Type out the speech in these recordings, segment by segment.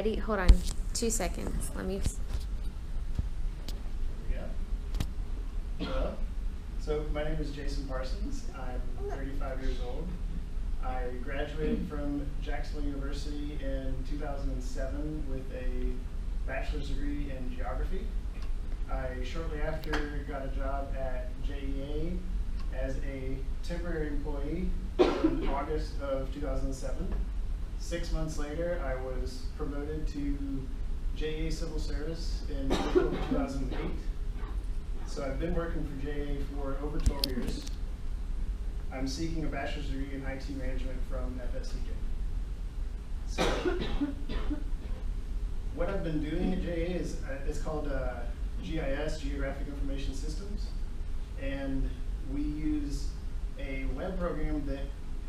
ready? Hold on 2 seconds. Let me. Hello. So my name is Jason Parsons. I'm 35 years old. I graduated from Jacksonville University in 2007 with a bachelor's degree in geography. I shortly after got a job at JEA as a temporary employee in August of 2007. 6 months later, I was promoted to JEA Civil Service in April of 2008. So I've been working for JEA for over 12 years. I'm seeking a bachelor's degree in IT management from FSCJ. So what I've been doing at JEA is it's called GIS, Geographic Information Systems, and we use a web program that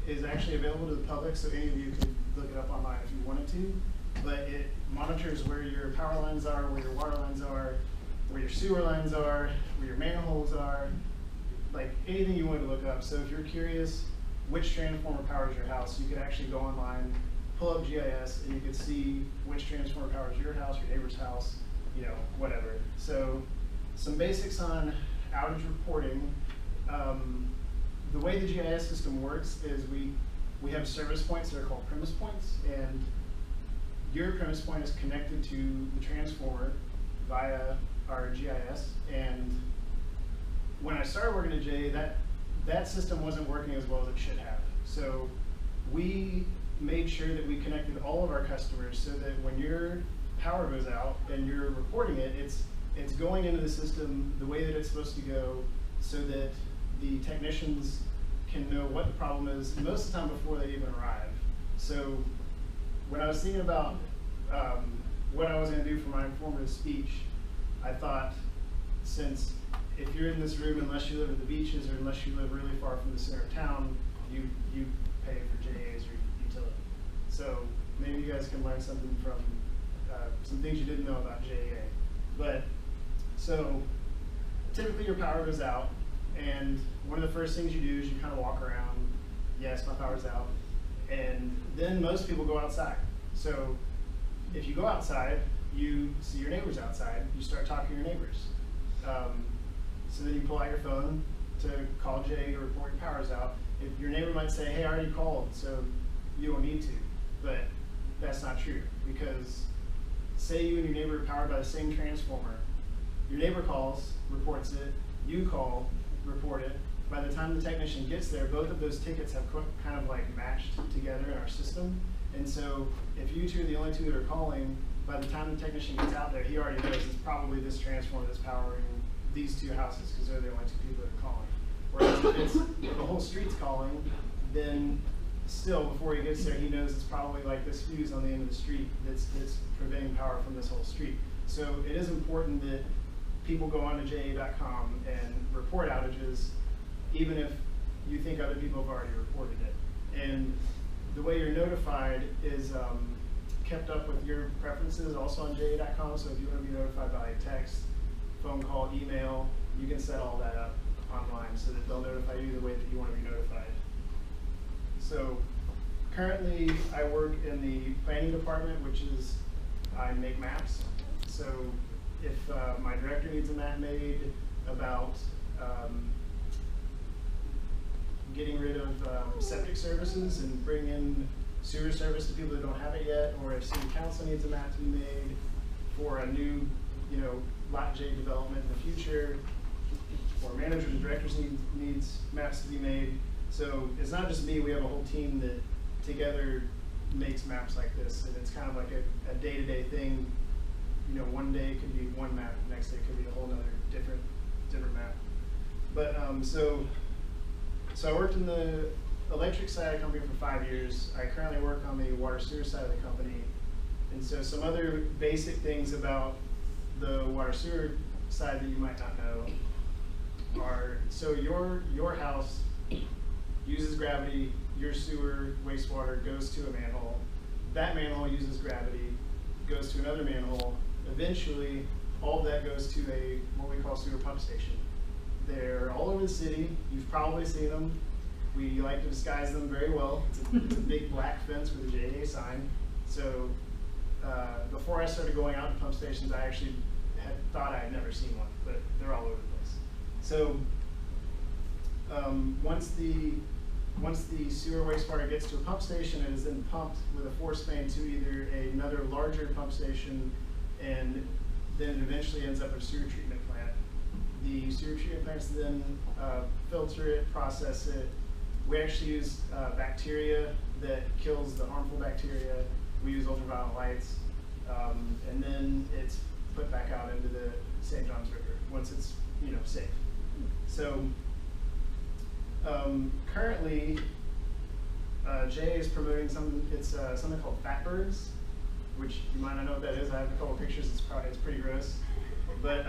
is actually available to the public, so any of you could look it up online if you wanted to, but it monitors where your power lines are, where your water lines are, where your sewer lines are, where your manholes are, like anything you want to look up. So if you're curious which transformer powers your house, you could actually go online, pull up GIS, and you could see which transformer powers your house, your neighbor's house, you know, whatever. So some basics on outage reporting. The way the GIS system works is we have service points that are called premise points, and your premise point is connected to the transformer via our GIS. And when I started working at JEA, that system wasn't working as well as it should have. So we made sure that we connected all of our customers so that when your power goes out and you're reporting it, it's going into the system the way that it's supposed to go, so that the technicians can know what the problem is most of the time before they even arrive. So when I was thinking about what I was going to do for my informative speech, I thought, since if you're in this room, unless you live at the beaches or unless you live really far from the center of town, you pay for JEA's utility. So maybe you guys can learn something from some things you didn't know about JEA. But so typically your power goes out, and one of the first things you do is you kind of walk around. Yes, my power's out. And then most people go outside. So if you go outside, you see your neighbors outside, you start talking to your neighbors. So then you pull out your phone to call JEA to report your power's out. If your neighbor might say, hey, I already called, so you don't need to. But that's not true, because say you and your neighbor are powered by the same transformer. Your neighbor calls, reports it, you call, report it. By the time the technician gets there, both of those tickets have kind of like matched together in our system. And so if you two are the only two that are calling, by the time the technician gets out there, he already knows it's probably this transformer that's powering these two houses, because they're the only two people that are calling. Whereas if the whole street's calling, then still before he gets there, he knows it's probably like this fuse on the end of the street that's preventing power from this whole street. So it is important that people go onto JEA.com and report outages, even if you think other people have already reported it. And the way you're notified is kept up with your preferences also on JEA.com. So if you want to be notified by text, phone call, email, you can set all that up online so that they'll notify you the way that you want to be notified. So currently I work in the planning department, which is I make maps. So if my director needs a map made about getting rid of septic services and bring in sewer service to people that don't have it yet, or if city council needs a map to be made for a new, Lot J development in the future, or managers and directors needs maps to be made. So it's not just me, we have a whole team that together makes maps like this, and it's kind of like a day-to-day thing. One day it could be one map, the next day it could be a whole other different map. But so I worked in the electric side of the company for 5 years. I currently work on the water sewer side of the company. And so some other basic things about the water sewer side that you might not know are, so your house uses gravity, your sewer wastewater goes to a manhole. That manhole uses gravity, goes to another manhole. Eventually, all of that goes to what we call sewer pump station. They're all over the city. You've probably seen them. We like to disguise them very well. It's a big black fence with a JEA sign. So before I started going out to pump stations, I actually had thought I had never seen one, but they're all over the place. So once the sewer wastewater gets to a pump station, it is then pumped with a force main to either another larger pump station, and then it eventually ends up at a sewer treatment plant. The sewer treatment plants then filter it, process it. We actually use bacteria that kills the harmful bacteria. We use ultraviolet lights, and then it's put back out into the St. Johns River once it's safe. So currently, JEA is promoting something. It's something called fatbergs, which you might not know what that is. I have a couple pictures. It's pretty gross, but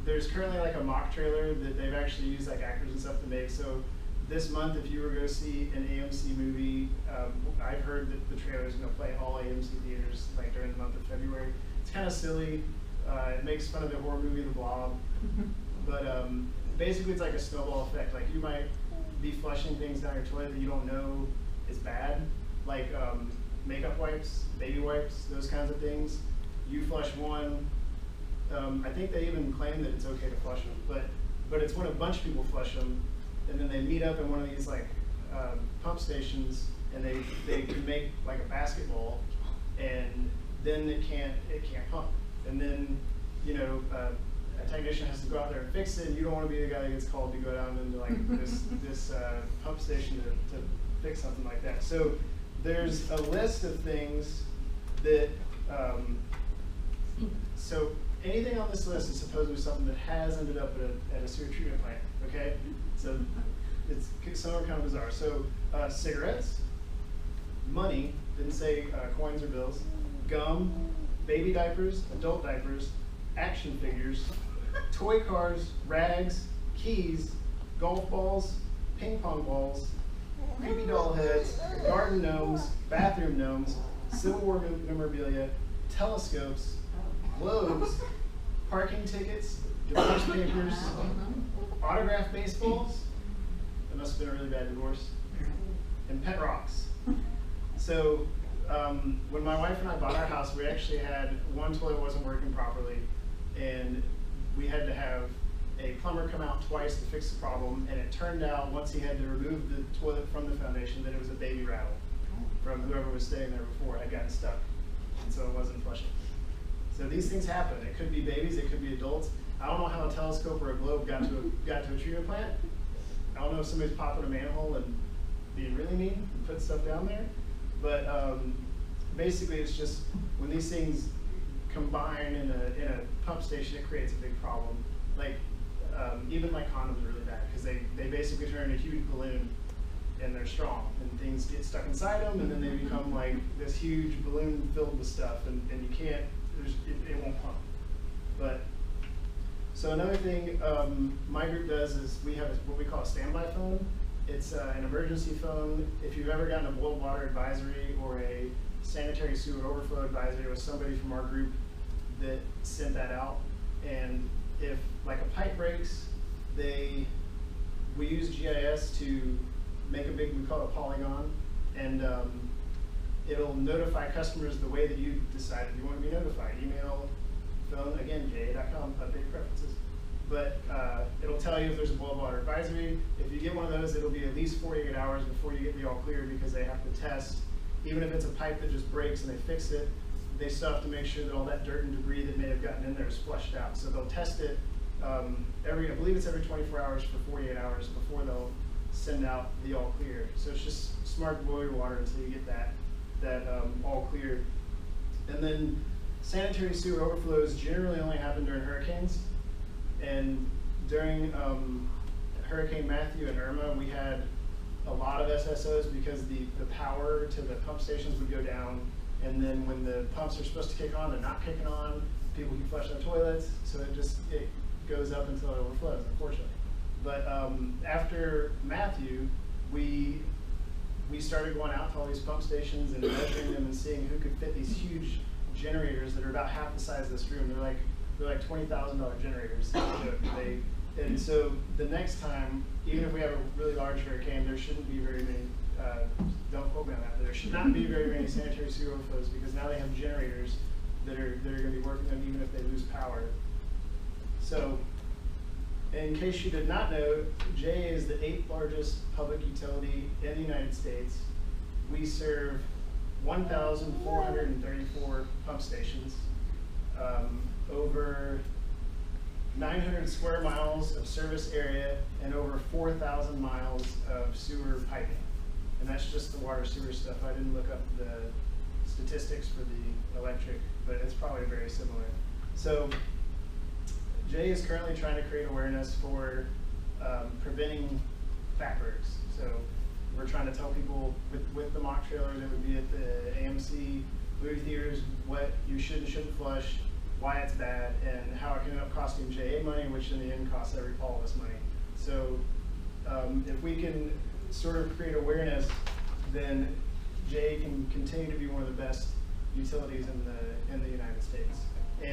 there's currently like a mock trailer that they've actually used like actors and stuff to make. So this month, if you were to go see an AMC movie, I've heard that the trailer is going to play all AMC theaters like during the month of February. It's kind of silly. It makes fun of the horror movie The Blob, but basically it's like a snowball effect. Like you might be flushing things down your toilet that you don't know is bad, like makeup wipes, baby wipes, those kinds of things. You flush one. I think they even claim that it's okay to flush them, but it's when a bunch of people flush them, and then they meet up in one of these like pump stations, and they can make like a basketball, and then it can't pump, and then a technician has to go out there and fix it, and you don't want to be the guy that gets called to go down into like this pump station to fix something like that. So there's a list of things that so anything on this list is supposed to be something that has ended up at a sewer treatment plant, okay? So it's somewhat kind of bizarre. So cigarettes, money, didn't say coins or bills, gum, baby diapers, adult diapers, action figures, toy cars, rags, keys, golf balls, ping pong balls, creepy doll heads, garden gnomes, bathroom gnomes, Civil War memorabilia, telescopes, globes, parking tickets, divorce papers, autographed baseballs, that must have been a really bad divorce, and pet rocks. So when my wife and I bought our house, we actually had one toilet wasn't working properly, and we had to have a plumber come out twice to fix the problem, and it turned out once he had to remove the toilet from the foundation that it was a baby rattle from whoever was staying there before had gotten stuck, and so it wasn't flushing. So these things happen. It could be babies, it could be adults. I don't know how a telescope or a globe got to a treatment plant. I don't know if somebody's popping a manhole and being really mean and putting stuff down there. But basically, it's just when these things combine in a pump station, it creates a big problem. Like even like condoms are really bad because they basically turn into a huge balloon, and they're strong, and things get stuck inside them, and then they become like this huge balloon filled with stuff, and you can't. It won't pump. But so another thing my group does is we have what we call a standby phone. It's an emergency phone. If you've ever gotten a boiled water advisory or a sanitary sewer overflow advisory, it was somebody from our group that sent that out. And if like a pipe breaks, we use GIS to make a big, we call it a polygon, and it'll notify customers the way that you decided you want to be notified. Email, phone, again, JEA.com, update preferences. But it'll tell you if there's a boiled water advisory. If you get one of those, it'll be at least 48 hours before you get the all clear, because they have to test. Even if it's a pipe that just breaks and they fix it, they still have to make sure that all that dirt and debris that may have gotten in there is flushed out. So they'll test it I believe it's every 24 hours for 48 hours before they'll send out the all clear. So it's just smart to boil your water until you get that all clear. And then sanitary sewer overflows generally only happen during hurricanes. And during Hurricane Matthew and Irma, we had a lot of SSOs because the power to the pump stations would go down, and then when the pumps are supposed to kick on, they're not kicking on. People can flush their toilets, so it goes up until it overflows, unfortunately. But after Matthew, we started going out to all these pump stations and measuring them and seeing who could fit these huge generators that are about half the size of this room. They're like $20,000 generators. And so the next time, even if we have a really large hurricane, there shouldn't be very many, don't quote me on that, but there should not be very many sanitary sewer overflows, because now they have generators lose power. So, in case you did not know, JEA is the 8th largest public utility in the United States. We serve 1,434 pump stations, over 900 square miles of service area, and over 4,000 miles of sewer piping. And that's just the water sewer stuff. I didn't look up the statistics for the electric, but it's probably very similar. So JEA is currently trying to create awareness for preventing fatbergs. So we're trying to tell people with the mock trailer that would be at the AMC movie theaters what you should and shouldn't flush, why it's bad, and how it can end up costing JEA money, which in the end costs all of us money. So if we can sort of create awareness, then JEA can continue to be one of the best utilities in the